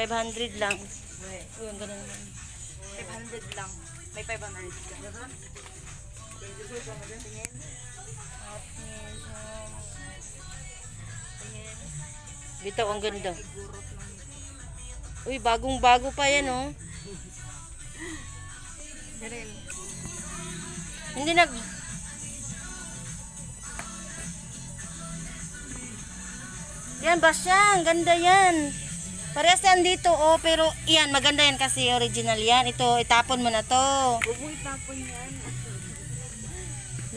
500 lang. Weh, Uy, ang ganun. 500 lang. May 500 ka. Tingin. Bitaw, ang ganda. Igurot lang. Uy, bagong-bago pa yan, oh. Diril. Hindi nag... Yan, Basya. Ang ganda yan. Parehas yan dito, oh. Pero, yan, maganda yan kasi original yan. Ito, itapon mo na to. Huwag mo itapon yan.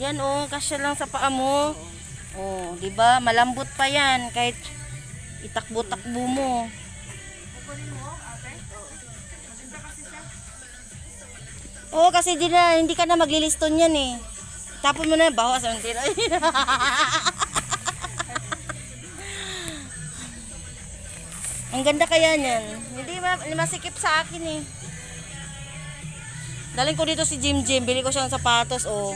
Yan, oh. Kasya lang sa paa mo. Oh, di ba? Malambot pa yan. Kahit itakbo-takbo mo. Kukunin mo, ate? Oo. Maganda kasi siya. Oo, kasi hindi ka na magliliston yan, eh. Tapon mo na, bawas ang tira. Ang ganda kaya niyan. Hindi masikip sa akin, eh. Daling ko dito si Jim Jim. Bili ko siya ng sapatos, oh.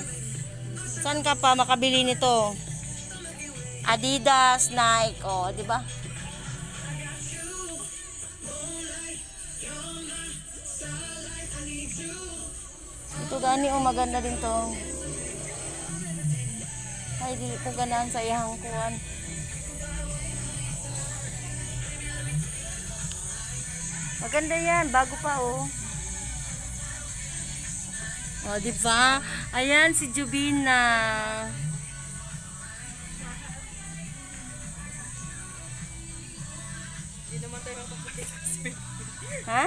Saan ka pa makabili nito? Adidas, Nike, oh, di ba? Ito gani, oh, maganda din to. Ay, di ko ganahan sa iyang kuwan. Maganda yan, bago pa, oh. Oh, di ba? Ayan si Jubina. Hindi naman tayo nakaputi kasi. Ha?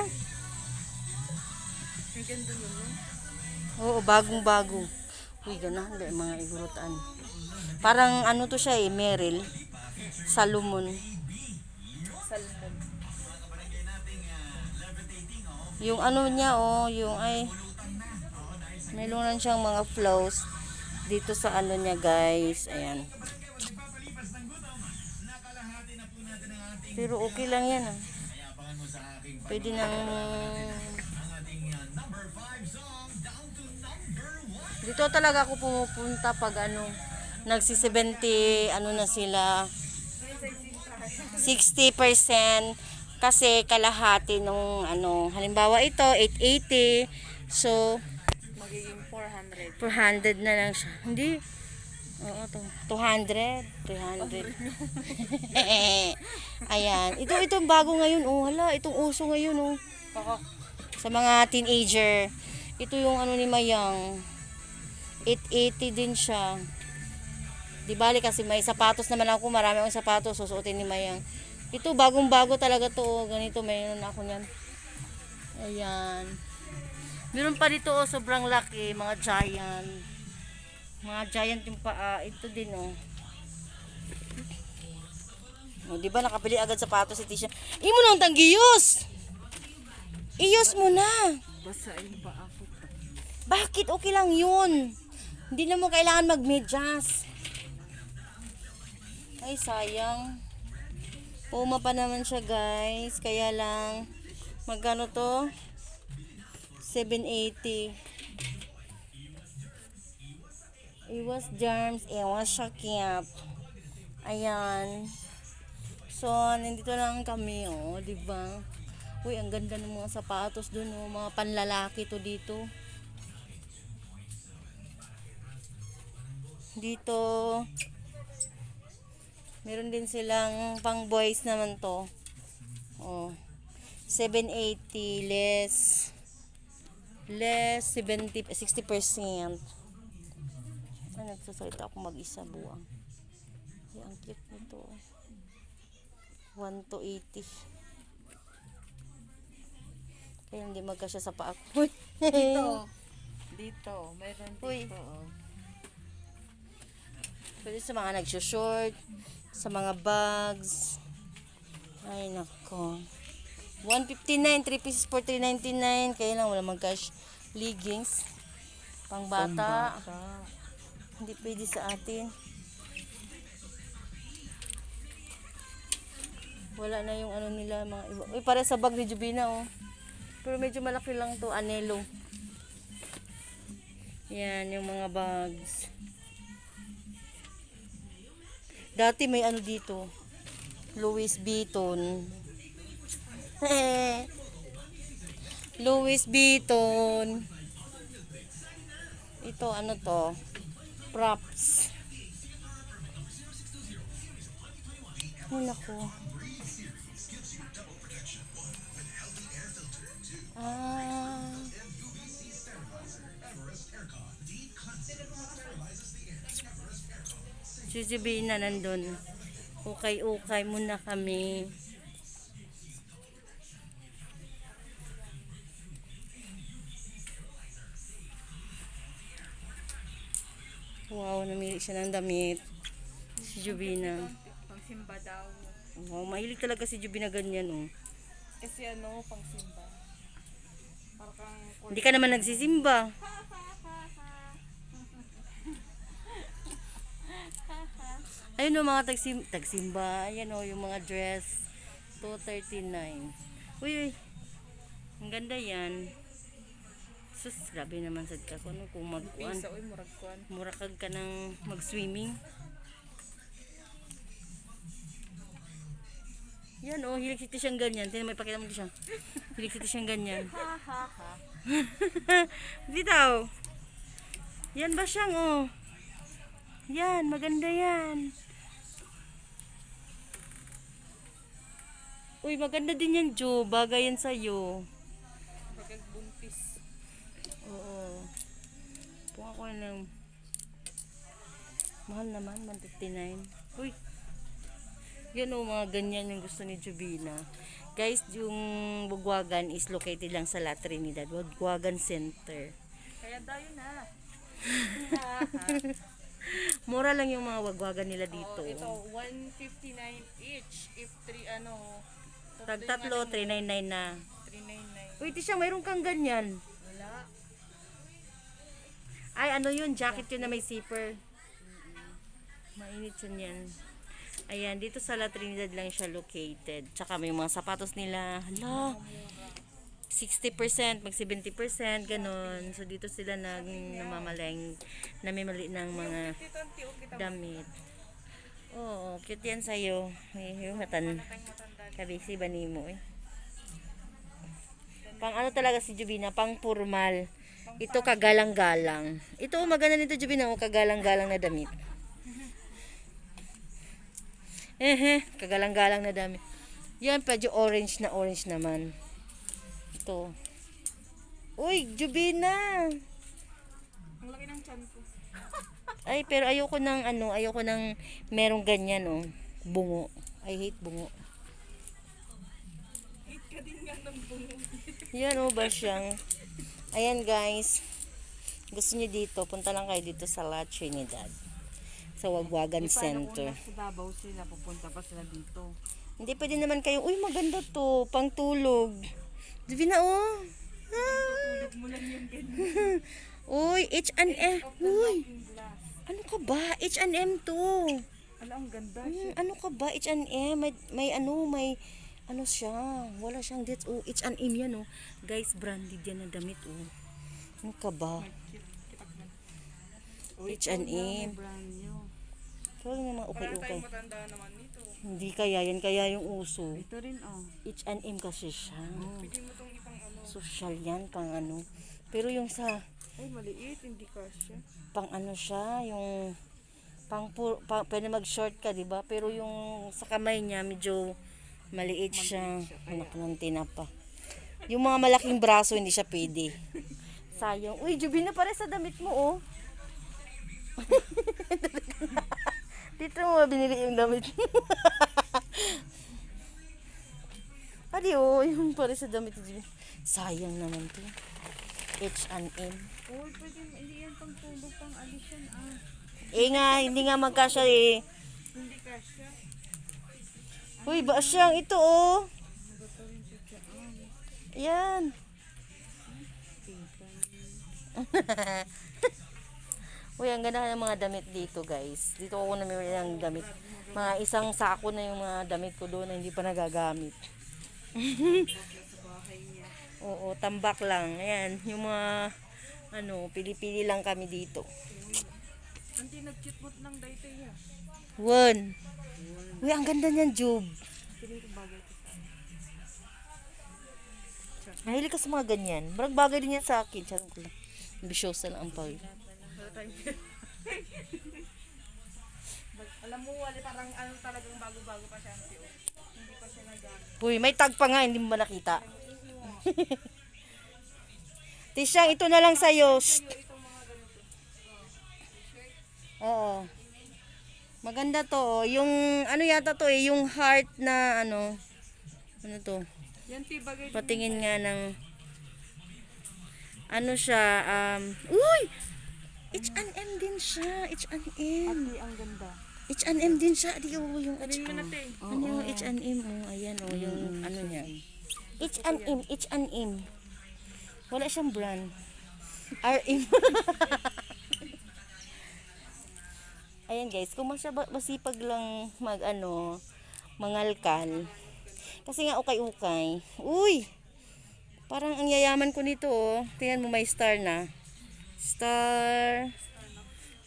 Ang ganda nun, no? Oo, bagong-bago. Uy, ganahan ba yung mga igurutan. Parang ano to siya, eh, Merrell. Salomon. Salmon. Yung ano niya, oh, yung ay mayroon siyang mga flows dito sa ano niya, guys. Ayan. Pero okay lang yan, ah. Pwede nang dito talaga ako pumupunta pag ano nagsi-70 ano na sila 60% kasi kalahati nung ano halimbawa ito 880 so Magiging 400. 400 na lang siya. Hindi. Oo, to. 200, 300. Ayan. Ito bago ngayon. Oh, hala, itong uso ngayon, oh. Sa mga teenager. Ito yung ano ni Mayang. 880 din siya. Di bali kasi may sapatos naman ako. Marami akong sapatos. Susuotin ni Mayang. Ito, bagong-bago talaga to. Oh. Ganito, mayroon ako niyan. Ayan. Meron pa dito, oh, sobrang laki. Mga giant. Mga giant yung paa. Ito din, oh. Oh, di ba nakabili agad sapatos si Tisha? Imo na ang tanggiyos! Iyos mo na! Basahin pa ako. Bakit? Okay lang yun. Hindi na mo kailangan mag-medyas. Ay, sayang. Puma pa naman siya, guys. Kaya lang, magkano to? 780. Iwas germs, iwas syakip. Ayan. So, nandito lang kami, oh, di ba? Uy, ang ganda ng mga sapatos dun, oh, mga panlalaki to dito. Dito, meron din silang pang boys naman to. Oh, 780 less 70 60%. Ay, nagsasalita ako mag-isa buwang. Ay, ang cute nito. 1 to 80. Kaya hindi magkasya sa paa ko. Dito. Dito. Mayroon Uy. dito. Oh. Pwede sa mga nagsushort, sa mga bags. Ay, nako. 159, 3 pieces for 399. Kaya lang, wala mag-cash. Leggings. Pang bata. Hindi pwede sa atin. Wala na yung ano nila, mga iba. Uy, pare sa bag ni Jubina, oh. Pero medyo malaki lang to, anelo. Yan, yung mga bags. Dati may ano dito. Louis Vuitton. Louis Vuitton. Ito, ano to? Props. Ay, naku. Ah. Jujubi na nandun. Ukay-ukay muna kami. Wow, namili siya ng damit. Si Jubina. Pangsimba daw. Wow, mahilig talaga si Jubina ganyan, oh. Kasi ano, pangsimba. Parang Hindi ka naman nagsisimba. Ayun o, mga tagsimba. Ayan o, yung mga dress. 239. Uy, uy. Ang ganda yan. Sus, grabe naman sad ka. Kung ano, kung magkuhan. pisa, uy, murag kuan. Murakag ka ng mag-swimming. Yan o, hilig siti siyang ganyan. Tingnan mo, ipakita mo siya. Hilig siti siyang ganyan. Ha ha ha. Bitaw. Yan ba siyang oh? Yan, maganda yan. Uy, maganda din yan, Jo. Bagay yan sa'yo. Bagag buntis. Oo. Puha ko ng mahal naman, 159. Uy. Yan o, mga ganyan yung gusto ni Jubina. Guys, yung Wagwagan is located lang sa La Trinidad. Wagwagan Center. Kaya dayo na. Mura lang yung mga wagwagan nila dito. Ito, 159 each. If 3, ano, Tag tatlo, 399 na. 399. Uy, Tisha, mayroon kang ganyan. Wala. Ay, ano yun? Jacket yun na may zipper. Mainit yun yan. Ayan, dito sa La Trinidad lang siya located. Tsaka may mga sapatos nila. Hala, 60%, mag 70%, ganon. So, dito sila namamaleng, namimali ng mga Titanti, o kita damit. Oo, cute yan sa'yo. Yung hatan. Kabisi ba ni mo eh? Pang ano talaga si Jubina, pang formal. Ito kagalang-galang. Ito maganda nito Jubina, kagalang-galang na damit. Kagalang-galang na damit. Yan, medyo orange naman. Ito. Uy, Jubina! Ang laki ng tiyan ko. Ay, pero ayoko ng merong ganyan, oh. Bungo. I hate bungo. Hate ka din nga ng bungo. Yan, oh, ba siyang. Ayan, guys. Gusto niyo dito, punta lang kayo dito sa La Trinidad. Sa Wagwagan Center. Sa Davao sila, pupunta pa sila dito. Hindi pwede naman kayo, uy, maganda to, pang tulog. Jubina, oh. Tulog mo lang yung ganyan. Uy, H&M. Uy, Yung glass. ano ka ba? H&M to. Ala, ang ganda. Ano ka ba? H&M. May ano siya. Wala siyang dates. Oh, H&M yan, oh. Guys, branded yan na damit, oh. Ano ka ba? H&M. Brand new. Pero yung mga Parang ukay-ukay. tayong matanda naman nito. Hindi kaya yan. Kaya yung uso. Ito rin, oh. H&M kasi siya. Pwede mo itong ipang ano. Social yan, pang ano. Pero yung sa, Ay, maliit. Hindi kasya. pang ano siya, yung pwede mag-short ka, di ba? Pero yung sa kamay niya, medyo maliit siya. Anak ng tinapa. Yung mga malaking braso, hindi siya pwede. Sayang. Uy, Jubina, pare sa damit mo, oh. Dito mo binili yung damit mo. Adi, oh, yung pare sa damit mo. Sayang naman to. H&M. Oh, pwede. Hindi yan pang tulog, pang addition, ah. Eh nga, hindi nga magkasya eh. Hindi kasya. Uy, ba siyang ito, oh. Yan. Uy, ang ganda ng mga damit dito, guys. Dito ako namimili ng damit. Mga isang sako na yung mga damit ko doon na hindi pa nagagamit. Oo, tambak lang. Ayan, yung mga pili-pili lang kami dito. Anti nag-chitmot ng dayto ya. One. Uy, ang ganda niyan, Jub. Piling ko bagay ito sa Mahilig ka sa mga ganyan. Marang bagay din yan sa akin. Charot ko lang. Ambisyosa lang ang pag. Alam mo, wala parang ano talagang bago-bago pa siya. Auntie, oh. Hindi pa siya nagamit. Uy, may tag pa nga. Hindi mo ba nakita? Tisyang, ito na lang sa'yo. Shh. Oo. Maganda to. Oh. Yung, ano yata to eh. Yung heart na, ano. Ano to? Yan, bagay din. Patingin nga ng, ano siya, uy! H&M din siya. H&M. Ate, ang ganda. H&M din siya. Di ko yung Sabihin mo na, te. Ano yung H&M? Oh, ayan oh, yung ano niya. H&M. Wala siyang brand. RM. Ayan guys, kung masipag lang mangalkal. Kasi nga ukay-ukay. Uy! Parang ang yayaman ko nito oh. Tingnan mo may star na. Star.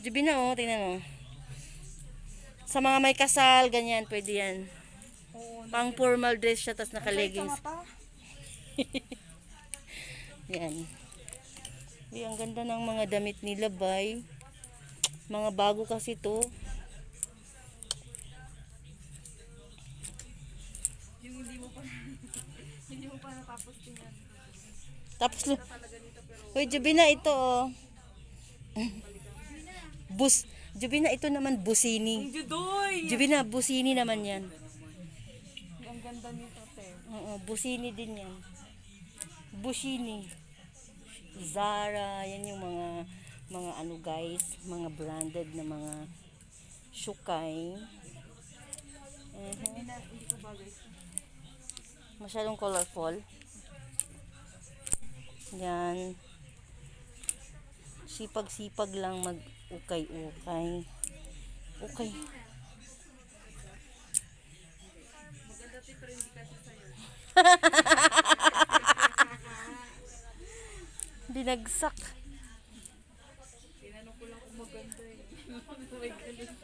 Jubi na oh, tingnan mo. Sa mga may kasal, ganyan, pwede yan. Oo. Pang formal dress siya, tapos naka-leggings. Ito nga pa. Yan. Uy, ang ganda ng mga damit nila, bay. Mga bago kasi to. Yung hindi mo pa natapos tingnan. Tapos, uy, Jubina, ito oh. Jubina, ito naman, busini. Ang judoy! Jubina, busini naman yan. Ang ganda nito, te. Oo, busini din yan. Busini. Zara, yan yung mga ano guys, mga branded na mga syukay. Hindi ko bagay. Masyadong colorful. Yan. Sipag-sipag lang mag-ukay-ukay. Okay. Maganda, te, pero hindi kasi sa'yo. Binagsak. Tinanong ko lang kung maganda eh. May ganun.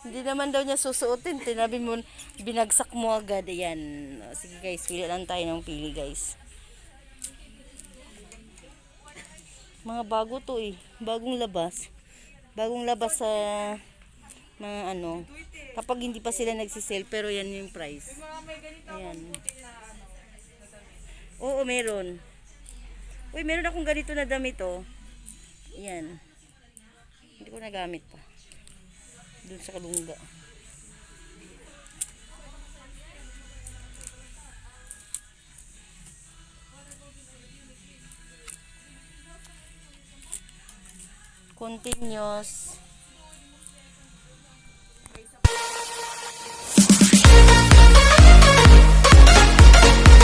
Hindi naman daw niya susuotin. Tinabi mo, binagsak mo agad. Ayan. Sige guys, pili lang tayo ng pili guys. Mga bago to eh. Bagong labas. Bagong labas sa mga ano. Kapag hindi pa sila nagsisale, pero yan yung price. Mga may ganito Ayan. akong puti na ano. na damit. Oo, meron. Uy, meron akong ganito na damit oh. Ayan. Hindi ko nagamit pa. Doon sa Kalunga. Continuous.